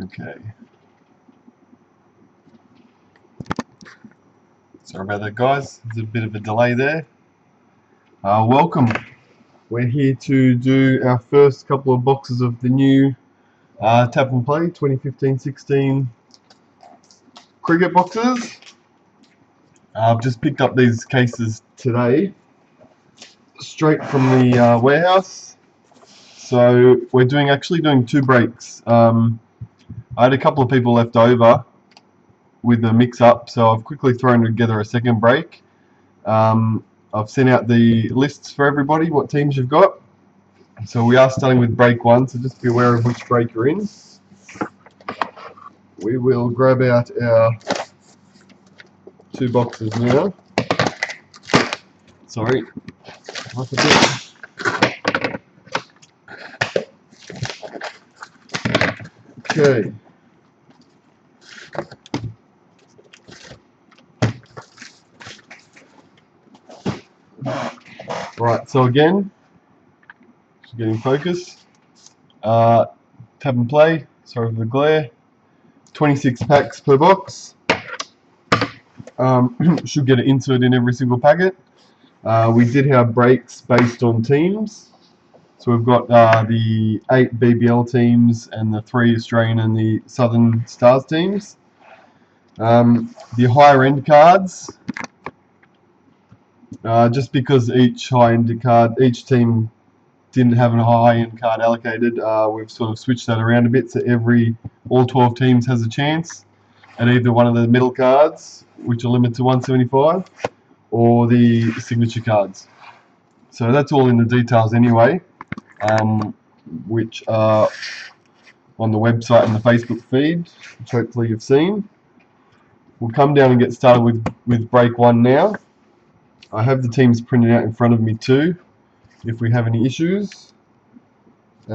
Okay. Sorry about that, guys. There's a bit of a delay there. Welcome. We're here to do our first couple of boxes of the new Tap and Play 2015-16 cricket boxes. I've just picked up these cases today, straight from the warehouse. So we're actually doing 2 breaks. I had a couple of people left over with the mix-up, so I've quickly thrown together a second break. I've sent out the lists for everybody, what teams you've got. So we are starting with break 1, so just be aware of which break you're in. We will grab out our 2 boxes now. Sorry. Okay. Right, so again, just getting focus. Tap and Play, sorry for the glare. 26 packs per box. Should get an insert in every single packet. We did have breaks based on teams. So we've got the 8 BBL teams and the 3 Australian and the Southern Stars teams. The higher end cards, just because each team didn't have a high end card allocated, we've sort of switched that around a bit, so all 12 teams has a chance at either one of the middle cards, which are limited to 175, or the signature cards. So that's all in the details anyway, which are on the website and the Facebook feed, which hopefully you've seen. We'll come down and get started with break 1 now. I have the teams printed out in front of me too, if we have any issues. We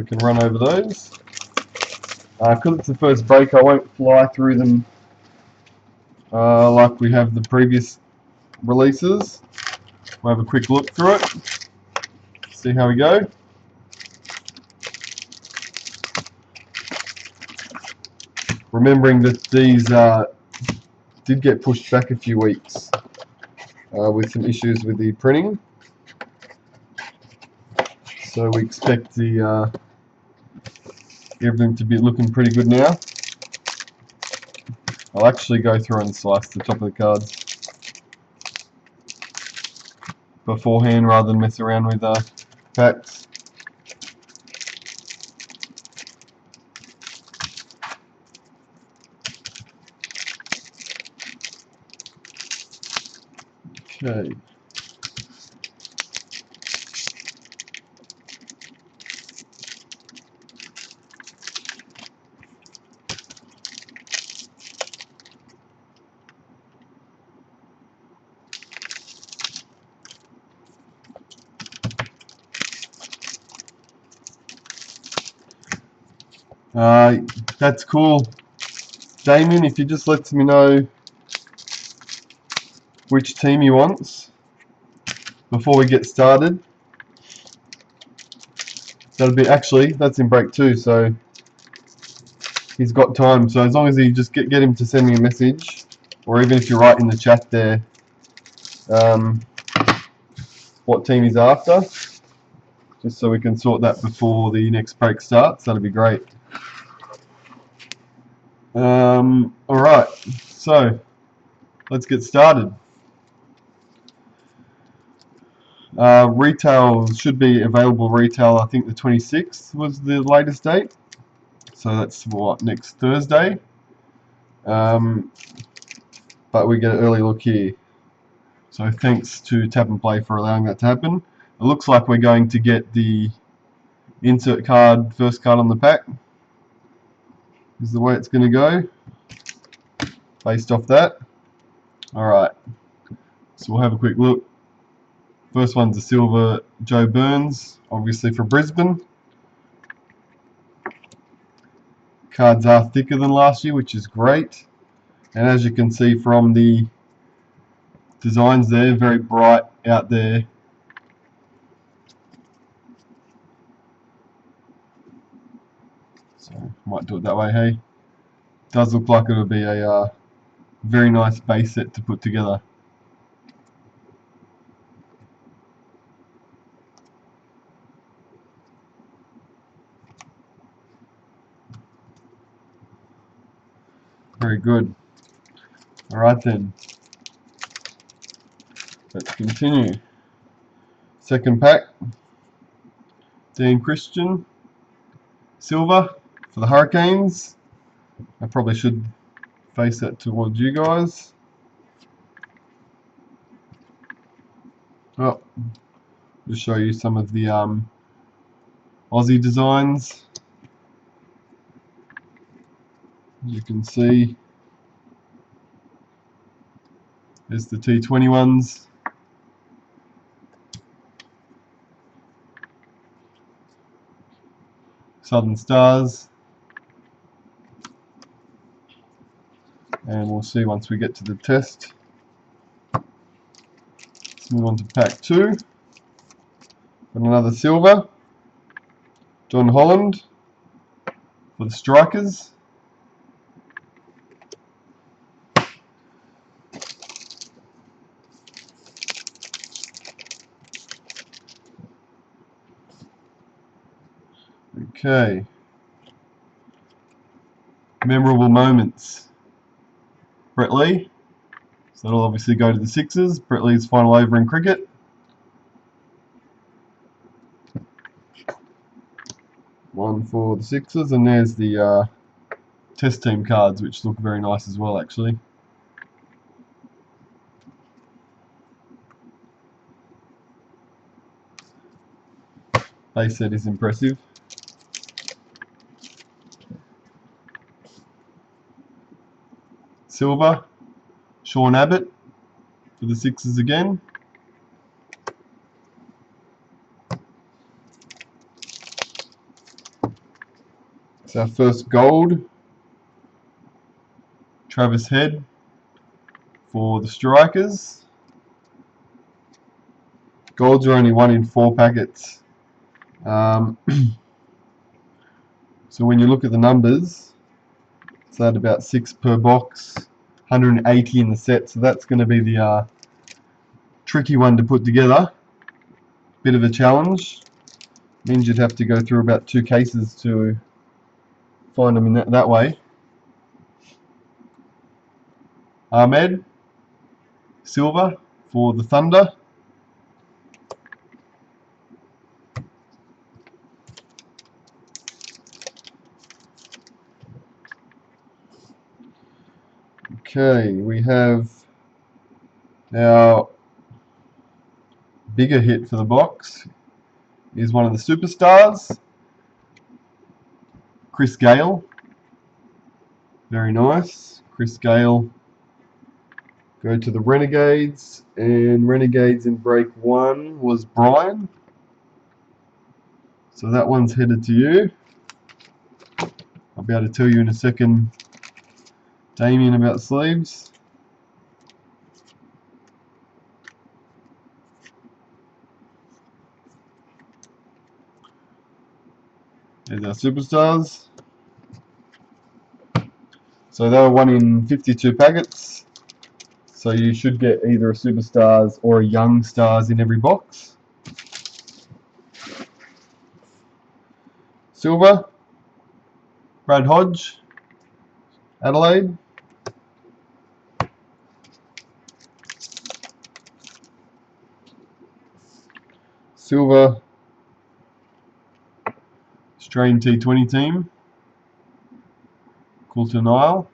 can run over those. Because it's the first break, I won't fly through them like we have the previous releases. We'll have a quick look through it, see how we go. Remembering that these did get pushed back a few weeks with some issues with the printing. So we expect the everything to be looking pretty good now. I'll actually go through and slice the top of the cards beforehand rather than mess around with packs. Okay. That's cool. Damien, if you just let me know which team he wants before we get started. That's in break 2, so he's got time. So as long as you just get him to send me a message, or even if you write in the chat there what team he's after, just so we can sort that before the next break starts, that'd be great. Alright, so let's get started. Retail should be available retail, I think the 26th was the latest date. So that's what, next Thursday. But we get an early look here. So thanks to Tap and Play for allowing that to happen. It looks like we're going to get the insert card, first card on the pack. Is the way it's going to go, based off that. Alright, so we'll have a quick look. First one's a silver Joe Burns, obviously for Brisbane. Cards are thicker than last year, which is great. And as you can see from the designs there, very bright out there Might do it that way, hey? Does look like it'll be a very nice base set to put together. Very good. Alright then. Let's continue. Second pack. Dean Christian. Silver for the Hurricanes. I probably should face that towards you guys. Oh, just show you some of the Aussie designs. As you can see, there's the T20 ones. Southern Stars. And we'll see once we get to the test. Let's move on to pack 2. Got another silver. John Holland for the Strikers. Okay. Memorable moments. Brett Lee. So that'll obviously go to the Sixers. Brett Lee's final over in cricket. One for the Sixers, and there's the test team cards, which look very nice as well, actually. Base set is impressive. Silver, Sean Abbott for the Sixers again. It's our first gold. Travis Head for the Strikers. Golds are only 1 in 4 packets. So when you look at the numbers, it's at about 6 per box, 180 in the set, so that's going to be the tricky one to put together. Bit of a challenge. Means you'd have to go through about 2 cases to find them in that way. Ahmed, silver for the Thunder. Okay, we have our bigger hit for the box. Is one of the superstars, Chris Gale. Very nice. Chris Gale. Go to the Renegades, and Renegades in break 1 was Brian. So that one's headed to you. I'll be able to tell you in a second, Damien, about sleeves. There's our superstars. So they were 1 in 52 packets. So you should get either a superstars or a young stars in every box. Silver, Brad Hodge, Adelaide. Silver, Australian T20 team, Coulter Nile.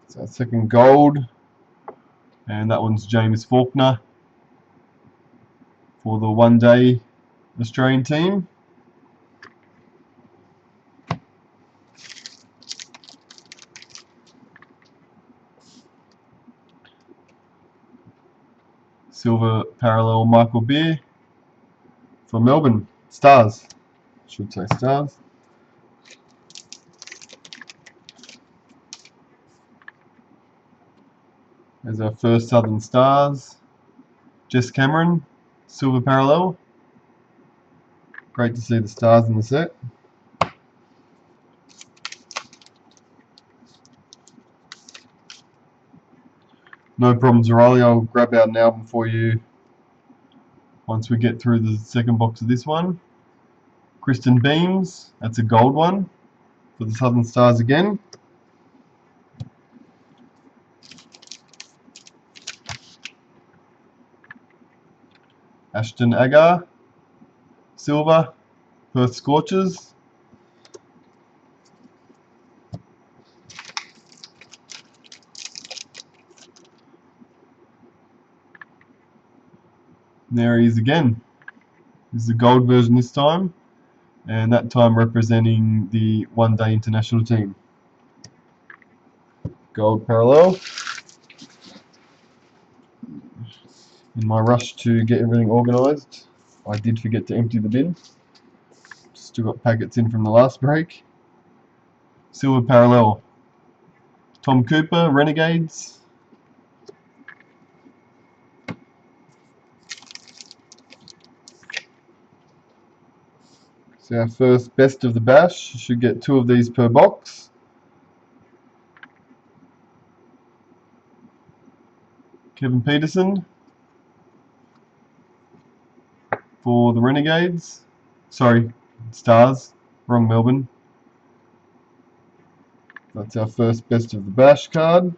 So second gold, and that one's James Faulkner for the one-day Australian team. Silver parallel Michael Beer for Melbourne Stars. Should say Stars. There's our first Southern Stars. Jess Cameron, silver parallel. Great to see the stars in the set. No problems, Riley. I'll grab out an album for you once we get through the second box of this one. Kristen Beams, that's a gold one for the Southern Stars again. Ashton Agar, silver, Perth Scorchers. There he is again. This is the gold version this time, and that time representing the one-day international team. Gold parallel. In my rush to get everything organised, I did forget to empty the bin. Still got packets in from the last break. Silver parallel. Tom Cooper, Renegades. So our first best of the bash. You should get 2 of these per box. Kevin Peterson for the Renegades. Sorry, Stars. Wrong Melbourne. That's our first best of the bash card.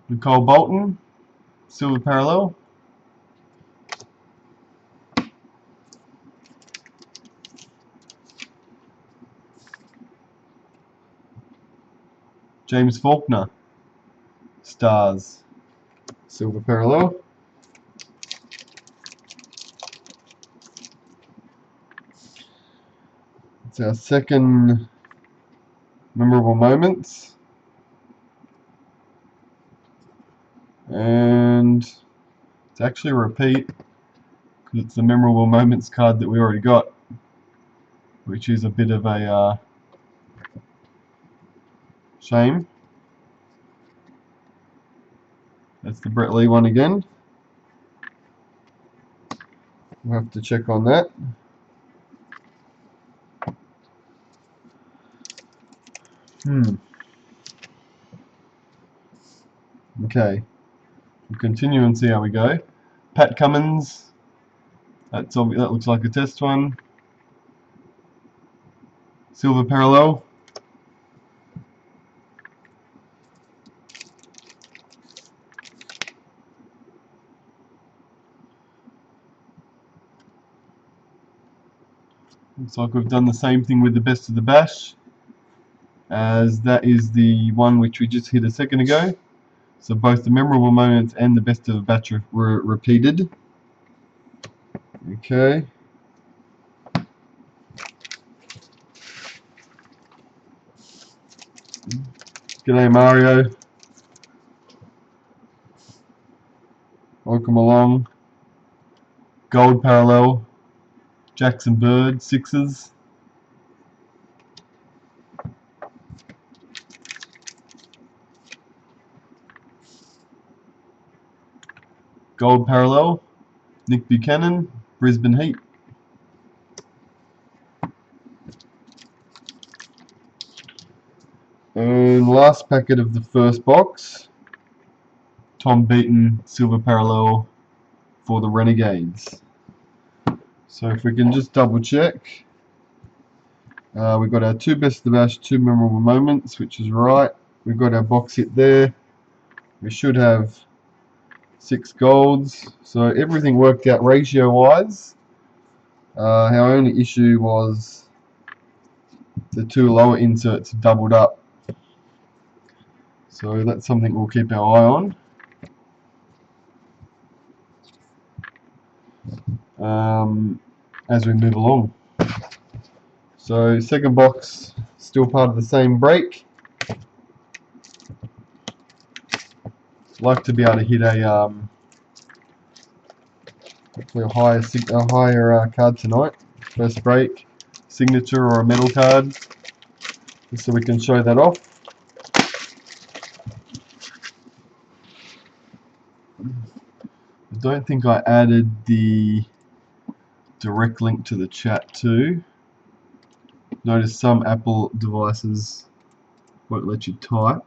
Nicole Bolton, silver parallel. James Faulkner, Stars, silver parallel. It's our second memorable moments. And it's actually a repeat because it's the memorable moments card that we already got, which is a bit of a shame. That's the Brett Lee one again. We'll have to check on that. Okay, we'll continue and see how we go. Pat Cummins, that looks like a test one. Silver parallel. Looks like we've done the same thing with the best of the bash, as that is the one which we just hit a second ago. So both the memorable moments and the best of the bash were repeated. Okay. G'day Mario. Welcome along. Gold parallel. Jackson Bird, Sixers. Gold parallel. Nick Buchanan, Brisbane Heat. And last packet of the first box, Tom Beaton, silver parallel for the Renegades. So if we can just double check, we've got our 2 best of the bash, 2 memorable moments, which is right. We've got our box hit there. We should have 6 golds. So everything worked out ratio wise. Our only issue was the 2 lower inserts doubled up. So that's something we'll keep our eye on as we move along. So second box, still part of the same break. Like to be able to hit a Hopefully a higher card tonight. First break, signature or a metal card, just so we can show that off. I don't think I added the direct link to the chat too. Notice some Apple devices won't let you type,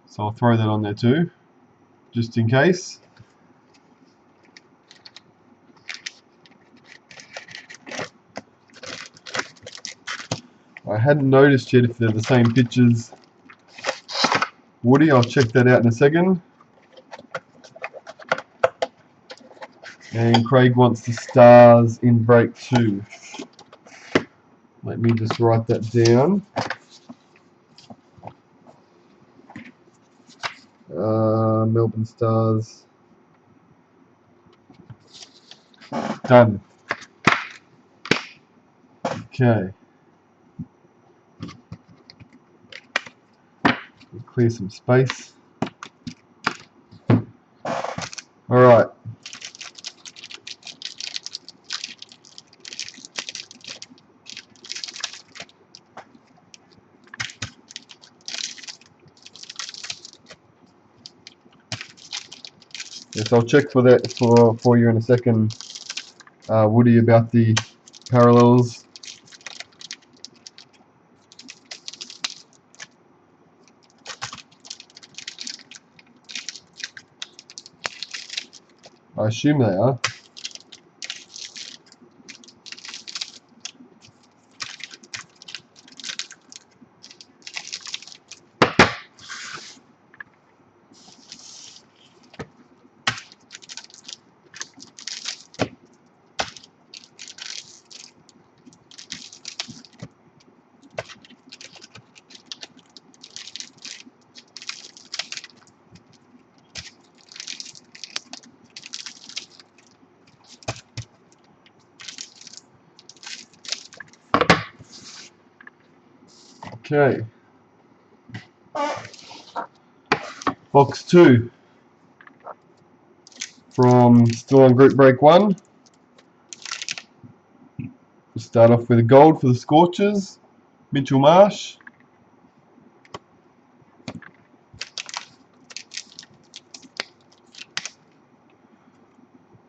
so I'll throw that on there too, just in case. I hadn't noticed yet if they're the same pictures. Woody, I'll check that out in a second. And Craig wants the stars in break 2. Let me just write that down. Melbourne Stars. Done. Okay. Clear some space. Alright. Yes, I'll check for that for you in a second, Woody, about the parallels. I assume they are. Okay. Box 2 from still on group break 1. We'll start off with a gold for the Scorchers, Mitchell Marsh.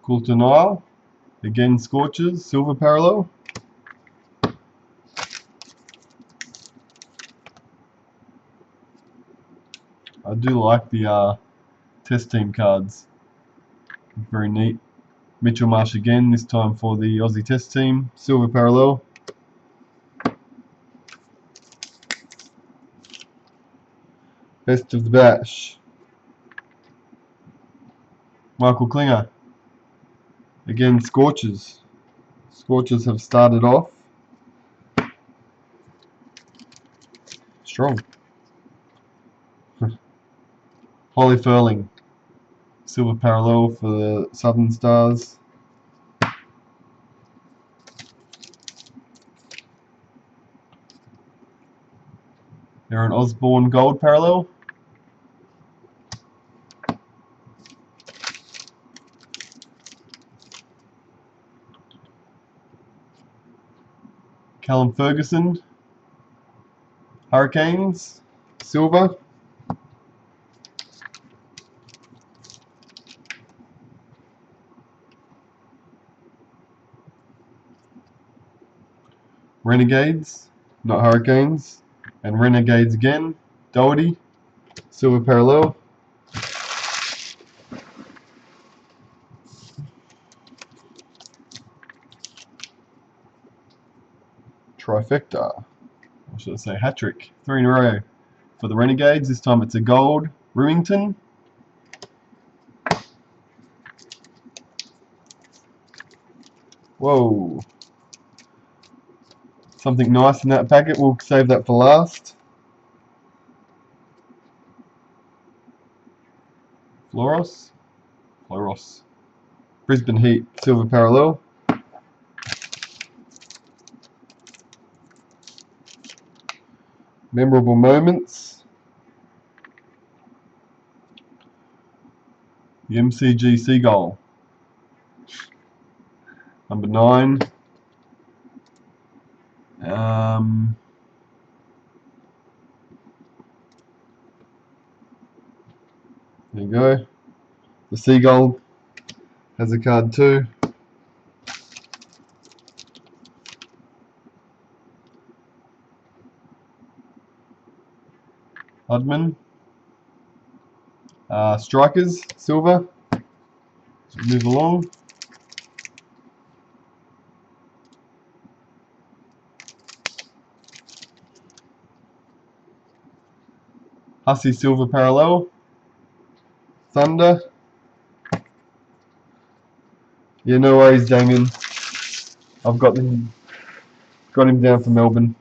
Coulter Nile, again Scorchers, silver parallel. I do like the test team cards, very neat. Mitchell Marsh again, this time for the Aussie test team, silver parallel. Best of the Bash, Michael Klinger, again Scorchers. Scorchers have started off strong. Holly Furling, silver parallel for the Southern Stars. Aaron Osborne, gold parallel. Callum Ferguson, Hurricanes, silver. Renegades, not Hurricanes, and Renegades again, Doherty, silver parallel. Trifecta, or should I say hat-trick, 3 in a row for the Renegades. This time it's a gold, Remington. Whoa, something nice in that packet, we'll save that for last. Floros, Brisbane Heat, silver parallel. Memorable moments. The MCG Seagull. Number 9. There you go. The Seagull has a card too. Hudman. Strikers, silver. Move along. Hussey, silver parallel. Thunder. Yeah, no worries, Damien. I've got him down for Melbourne.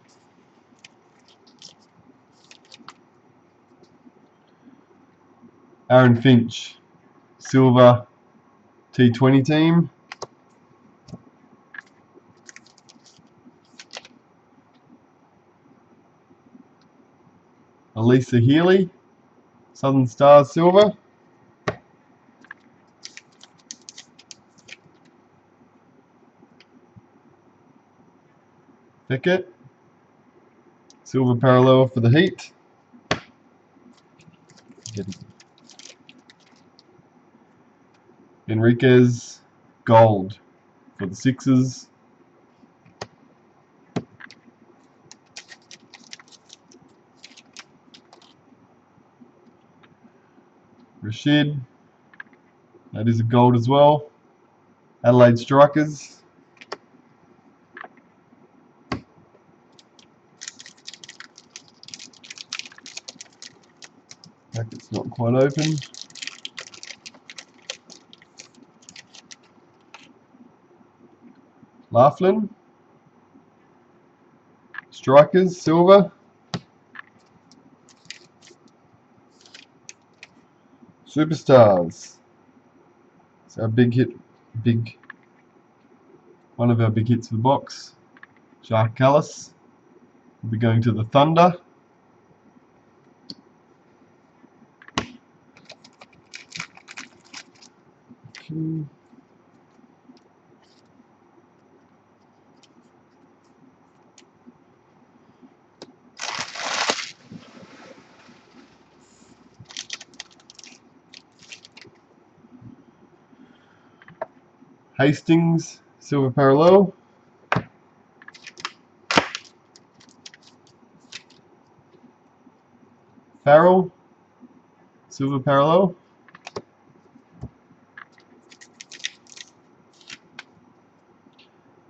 Aaron Finch, silver T20 team. Elisa Healy, Southern Stars silver. Beckett, silver parallel for the Heat. Enriquez, gold for the Sixers. Rashid, that is a gold as well. Adelaide Strikers. Packet's not quite open. Laughlin, Strikers, silver. Superstars. It's our one of our big hits for the box. Jacques Callis will be going to the Thunder. Okay. Hastings, silver parallel. Farrell, silver parallel.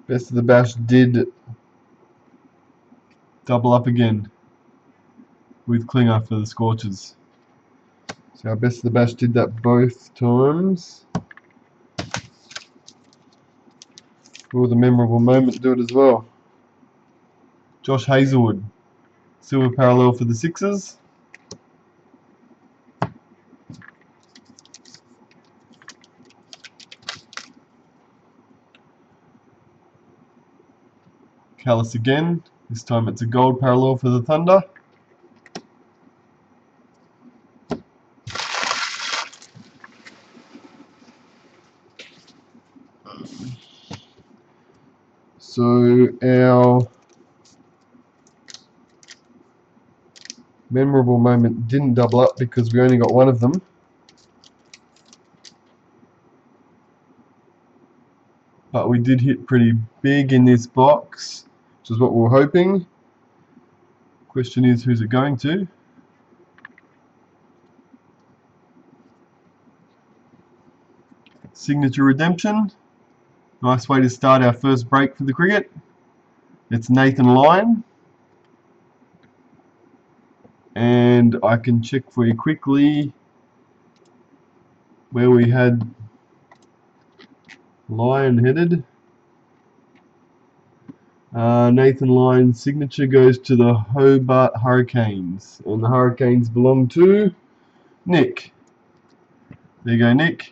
Best of the Bash did double up again with Klinger for the Scorchers. So our Best of the Bash did that both times. Will the memorable moment do it as well? Josh Hazelwood, silver parallel for the Sixers. Callis again. This time it's a gold parallel for the Thunder. So our memorable moment didn't double up because we only got one of them. But we did hit pretty big in this box, which is what we were hoping. Question is, who's it going to? Signature Redemption. Nice way to start our first break for the cricket. It's Nathan Lyon. And I can check for you quickly where we had Lyon headed. Nathan Lyon's signature goes to the Hobart Hurricanes, and the Hurricanes belong to Nick. There you go, Nick.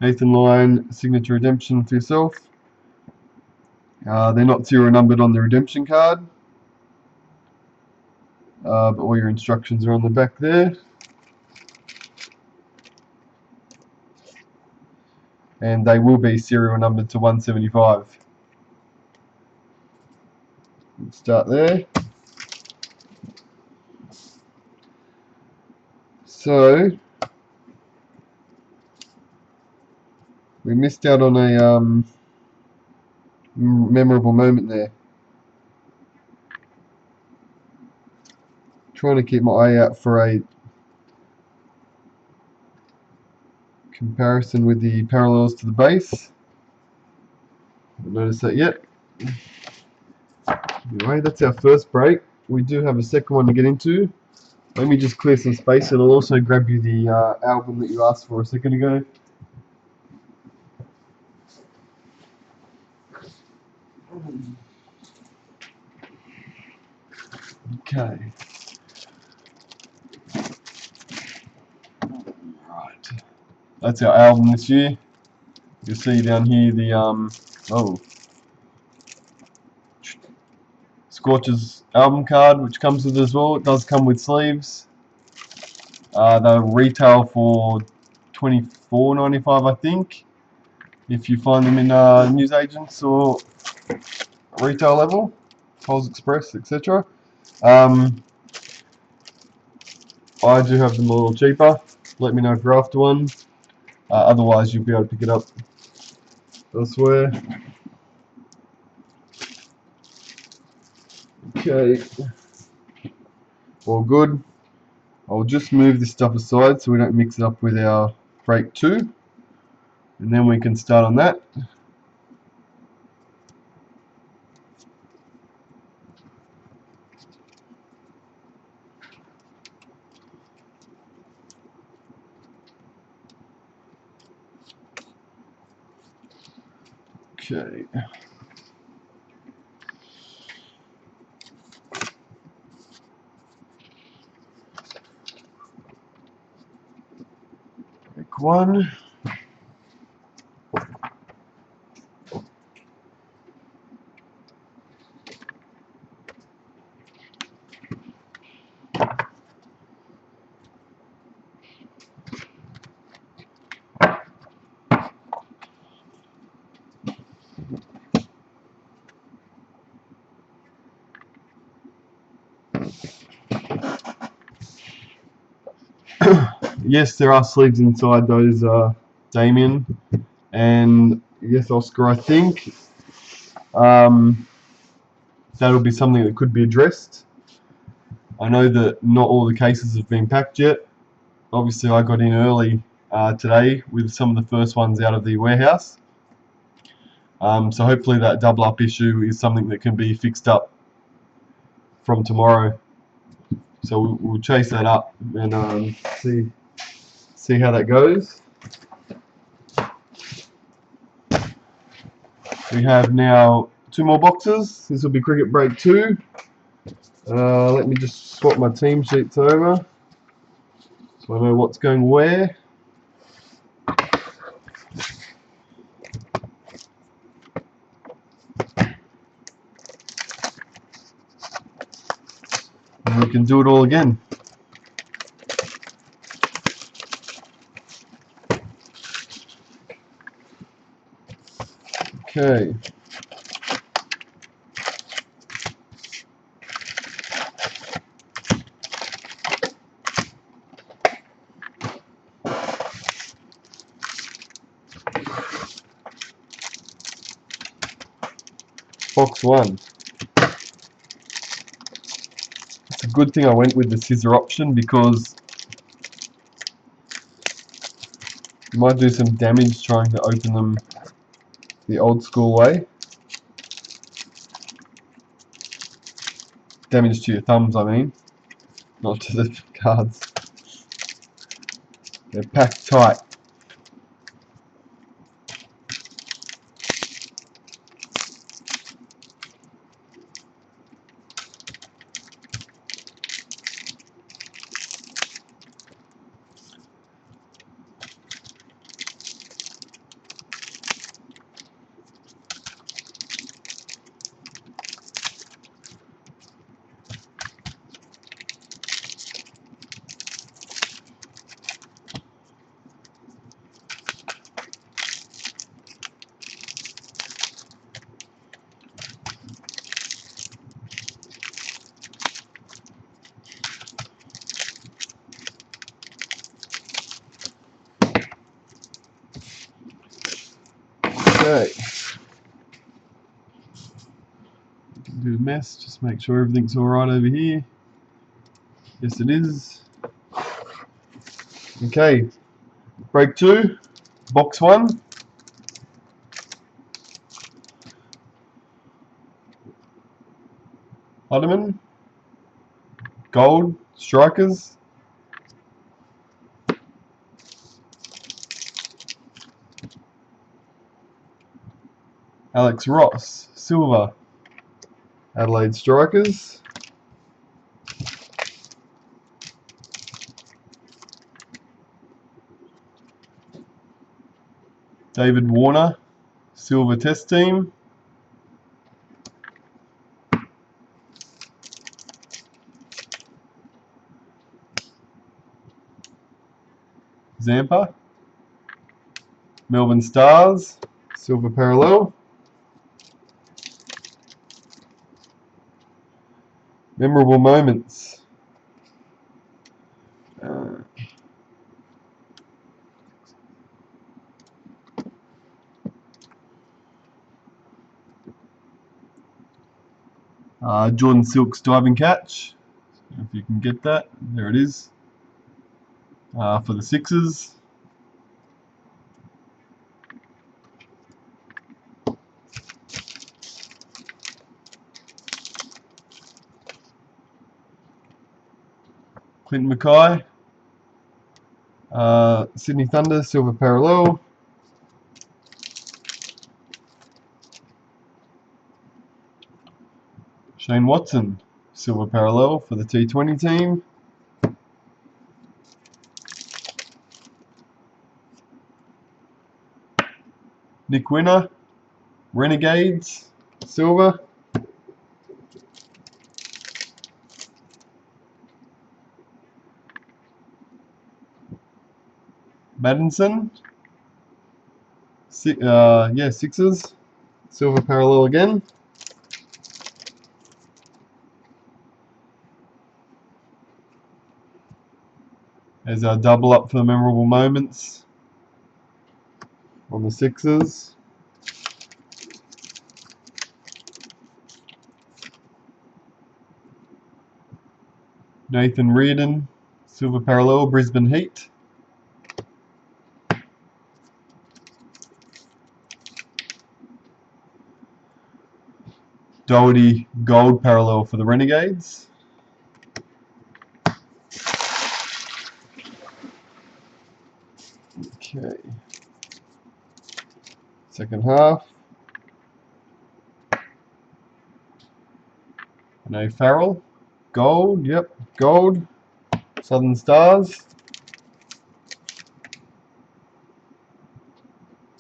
Nathan Lyon, signature redemption for yourself. They're not serial numbered on the redemption card, but all your instructions are on the back there. and they will be serial numbered to 175. Let's start there. So we missed out on a memorable moment there. Trying to keep my eye out for a comparison with the parallels to the base. Haven't noticed that yet. Anyway, that's our first break. We do have a second one to get into. Let me just clear some space, and I'll also grab you the album that you asked for a second ago. Okay. Right. That's our album this year. You'll see down here the Scorch's album card, which comes with it as well. It does come with sleeves. They retail for $24.95, I think, if you find them in newsagents or retail level, Coles Express, etc. I do have them a little cheaper. Let me know if you're after one. Otherwise, you'll be able to pick it up elsewhere. Okay, all good. I'll just move this stuff aside so we don't mix it up with our break 2, and then we can start on that. Okay. Break 1. Yes, there are sleeves inside those, Damien, and yes, Oscar, I think that'll be something that could be addressed. I know that not all the cases have been packed yet. Obviously, I got in early today with some of the first ones out of the warehouse. So hopefully that double up issue is something that can be fixed up from tomorrow. So we'll chase that up and see how that goes. We have now 2 more boxes. This will be cricket break 2. Let me just swap my team sheets over so I know what's going where. And we can do it all again. Okay. Box 1. It's a good thing I went with the scissor option because you might do some damage trying to open them the old school way. Damage to your thumbs, I mean, not to the cards. They're packed tight. Okay. Do a mess, just make sure everything's alright over here. Yes, it is. Okay. Break 2. Box 1. Ottoman. Gold. Strikers. Alex Ross. Silver. Adelaide Strikers. David Warner. Silver Test Team. Zampa. Melbourne Stars. Silver Parallel. Memorable Moments. Jordan Silk's diving catch. If you can get that, there it is. For the Sixers. Clinton Mackay. Sydney Thunder, Silver Parallel. Shane Watson, Silver Parallel for the T20 team. Nick Winner, Renegades, Silver. Madison, Sixers, Silver Parallel again. There's our double up for the memorable moments on the Sixers. Nathan Reardon, Silver Parallel, Brisbane Heat. Doherty, Gold Parallel for the Renegades. Okay. Second half. No Farrell. Gold, yep, gold. Southern Stars.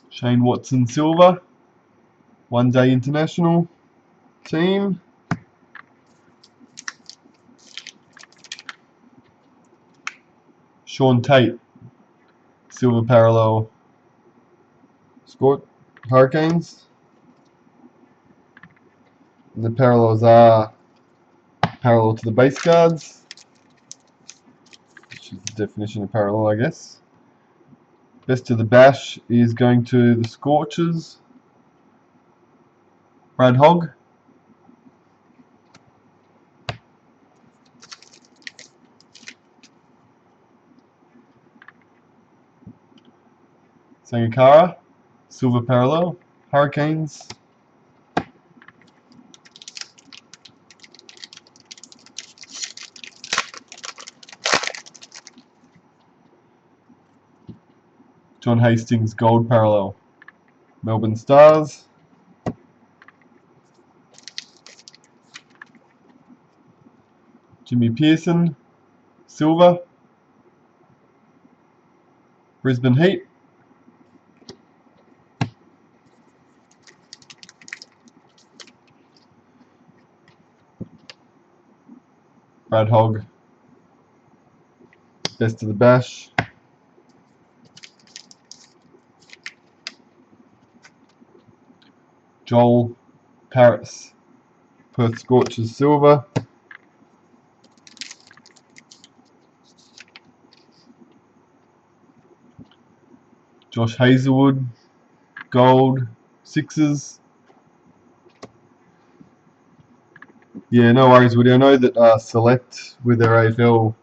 Shane Watson, silver. One Day International team. Sean Tate, silver parallel. Scored Hurricanes. And the parallels are parallel to the base cards, which is the definition of parallel, I guess. Best of the bash is going to the Scorchers. Brad Hogg. Sangakkara, silver parallel. Hurricanes. John Hastings, gold parallel. Melbourne Stars. Jimmy Pearson, silver. Brisbane Heat. Brad Hogg, best of the bash. Joel Paris, Perth Scorchers, silver. Josh Hazelwood, gold. sixes. Yeah, no worries, Woody. I know that Select with their AFL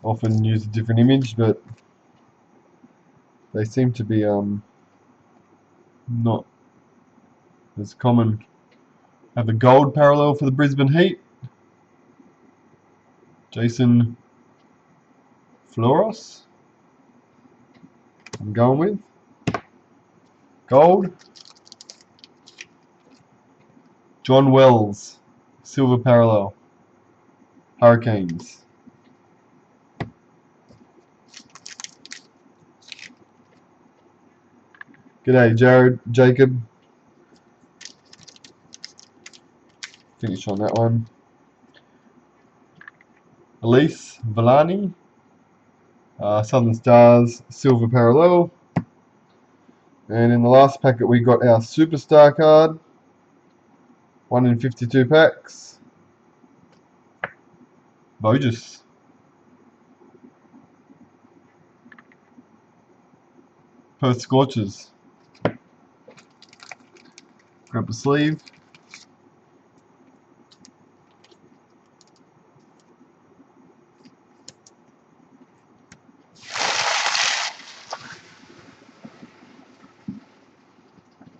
often use a different image, but they seem to be not as common. Have a gold parallel for the Brisbane Heat. Jason Floros, I'm going with. Gold. John Wells, silver parallel. Hurricanes. G'day, Jacob. Finish on that one. Elise Villani, Southern Stars, silver parallel. And in the last packet we got our superstar card, 1 in 52 packs. Bogus. Perth Scorchers. Grab a sleeve.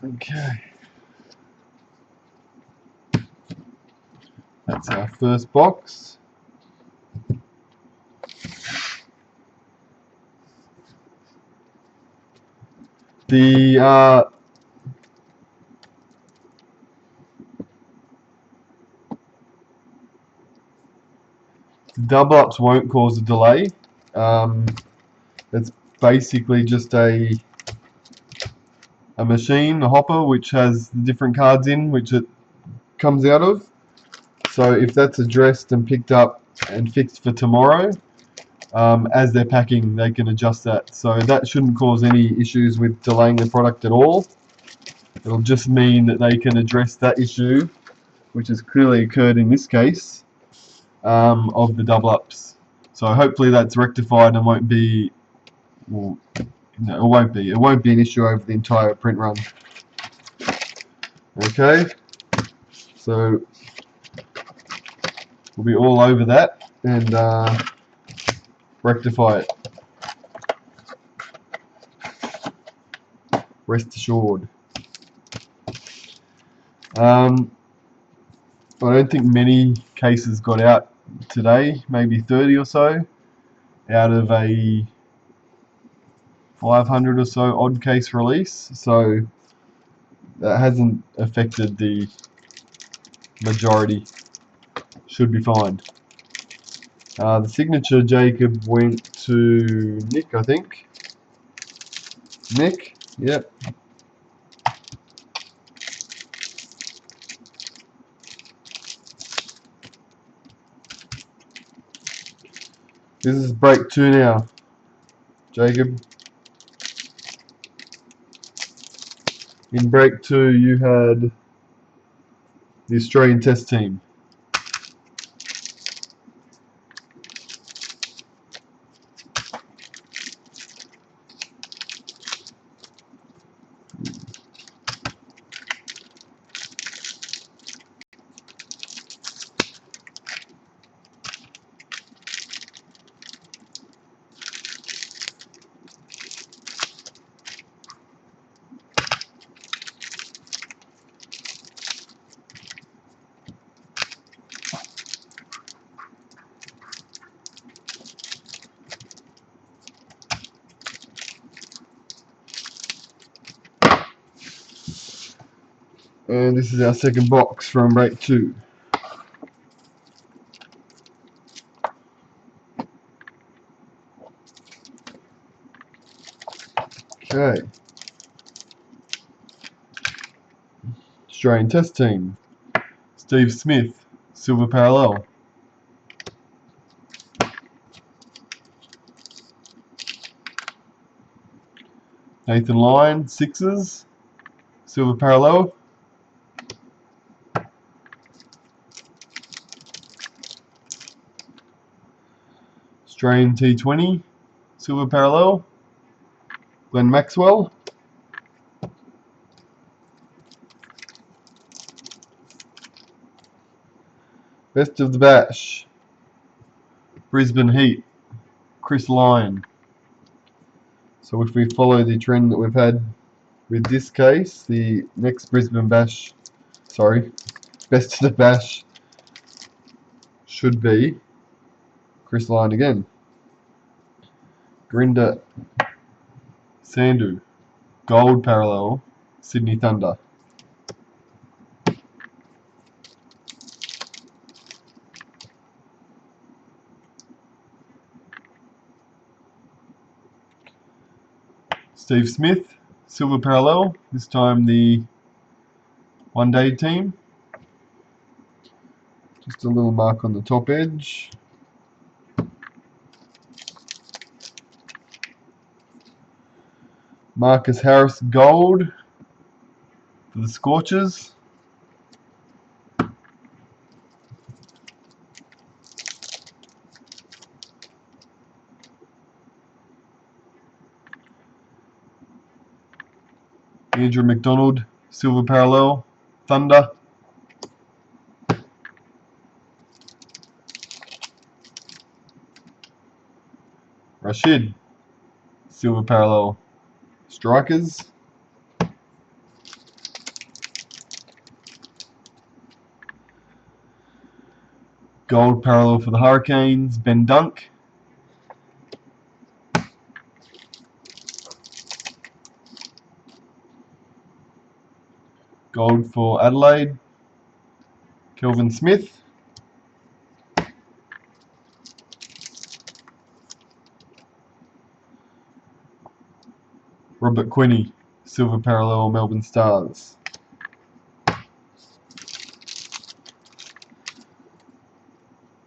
Okay. That's our first box. The double ups won't cause a delay. It's basically just a machine, a hopper, which has the different cards in which it comes out of. So if that's addressed and picked up and fixed for tomorrow, as they're packing, they can adjust that. So that shouldn't cause any issues with delaying the product at all. It'll just mean that they can address that issue, which has clearly occurred in this case, of the double ups. So hopefully that's rectified and won't be, well, no, it won't be. It won't be an issue over the entire print run. Okay, so we'll be all over that and rectify it. Rest assured. I don't think many cases got out today, maybe 30 or so, out of a 500 or so odd case release, so that hasn't affected the majority. Should be fine. The signature, Jacob, went to Nick, I think. Nick, yep. This is break 2 now, Jacob. In break 2 you had the Australian Test team. And this is our second box from break 2. Okay. Australian Test team. Steve Smith, silver parallel. Nathan Lyon, sixes, silver parallel. Australian T20, silver parallel. Glenn Maxwell. Best of the Bash, Brisbane Heat, Chris Lyon. So if we follow the trend that we've had with this case, the next Brisbane Bash, Best of the Bash should be Chris Lyon again. Grinda Sandhu, gold parallel, Sydney Thunder. Steve Smith, silver parallel, this time the one-day team. Just a little mark on the top edge. Marcus Harris, gold for the Scorchers. Andrew McDonald, silver parallel, Thunder. Rashid, silver parallel, Strikers. Gold parallel for the Hurricanes, Ben Dunk. Gold for Adelaide, Kelvin Smith. Robert Quinney, silver parallel, Melbourne Stars.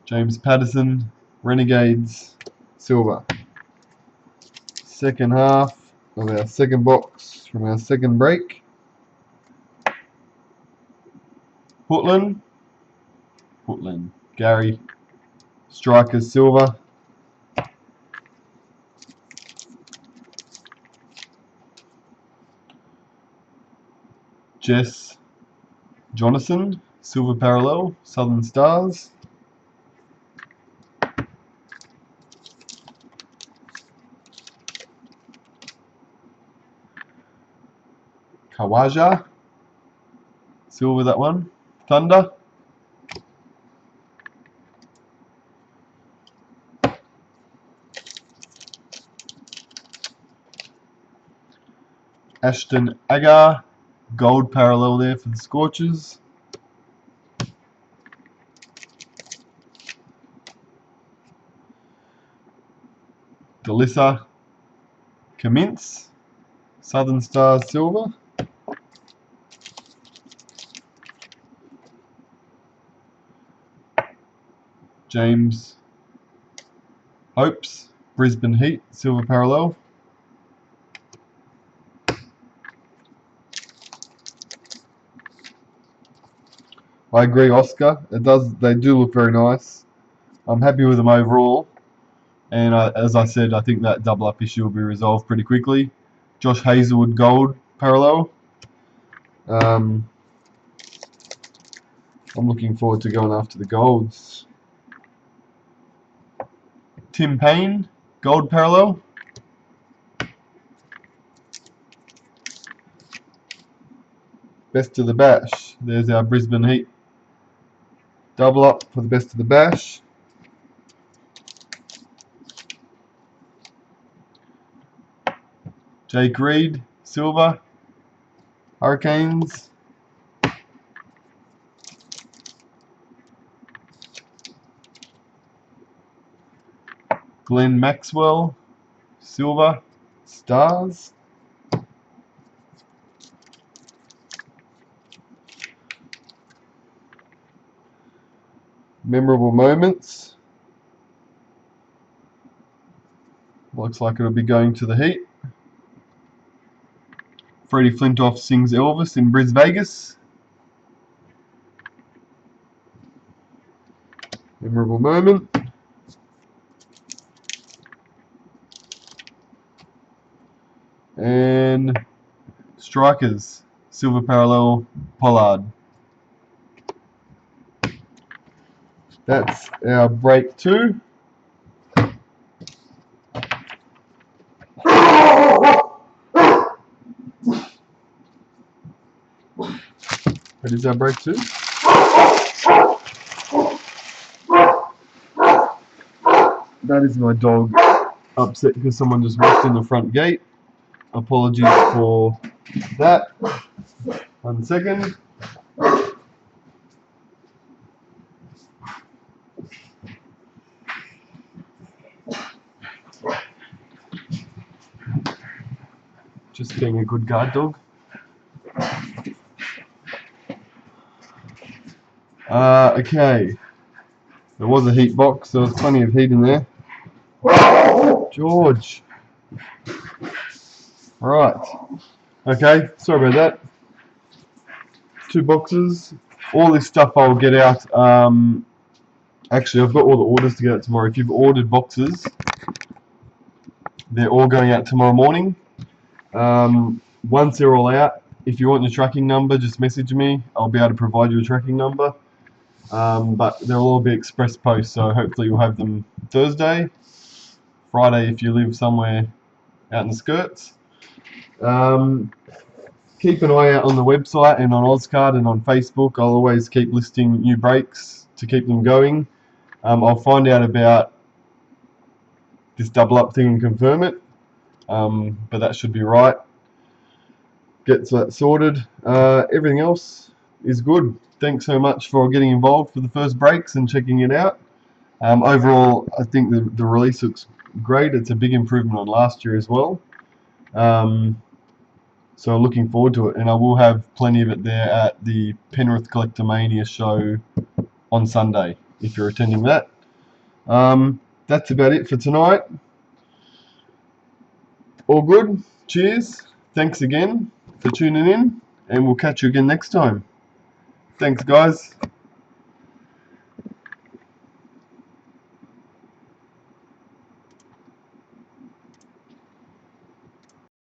James Patterson, Renegades, silver. Second half of our second box from our second break. Portland, Gary, Strikers, silver. Jess Jonathan, silver parallel, Southern Stars. Kawaja, silver that one, Thunder. Ashton Agar, gold parallel there for the Scorchers. Delissa Commence, Southern Stars, silver. James Hopes, Brisbane Heat, silver parallel. I agree, Oscar. They do look very nice. I'm happy with them overall. And as I said, I think that double up issue will be resolved pretty quickly. Josh Hazelwood, gold parallel. I'm looking forward to going after the golds. Tim Payne, gold parallel. Best of the Bash. There's our Brisbane Heat double up for the Best of the Bash. Jake Reed, silver. Hurricanes. Glenn Maxwell, silver. Stars. Memorable moments. Looks like it'll be going to the Heat. Freddie Flintoff sings Elvis in Bris Vegas. Memorable moment. And Strikers, silver parallel, Pollard. That's our brake 2. That is our brake 2. That is my dog upset because someone just walked in the front gate. Apologies for that. 1 second. Just being a good guard dog. Okay. There was a heat box, so there's plenty of heat in there. George. Right. Okay, sorry about that. 2 boxes. All this stuff I'll get out. Actually, I've got all the orders to get out tomorrow. If you've ordered boxes, they're all going out tomorrow morning. Once they're all out, if you want your tracking number, just message me. I'll be able to provide you a tracking number. But they'll all be express post, so hopefully you'll have them Thursday. Friday if you live somewhere out in the skirts. Keep an eye out on the website and on Ozcard and on Facebook. I'll always keep listing new brakes to keep them going. I'll find out about this double up thing and confirm it, but that should be right. Get that sorted. Everything else is good. Thanks so much for getting involved for the first brakes and checking it out. Overall, I think the release looks great. It's a big improvement on last year as well. So looking forward to it, and I will have plenty of it there at the Penrith Collector Mania show on Sunday if you're attending that. That's about it for tonight. All good. Cheers. Thanks again for tuning in, and we'll catch you again next time. Thanks, guys.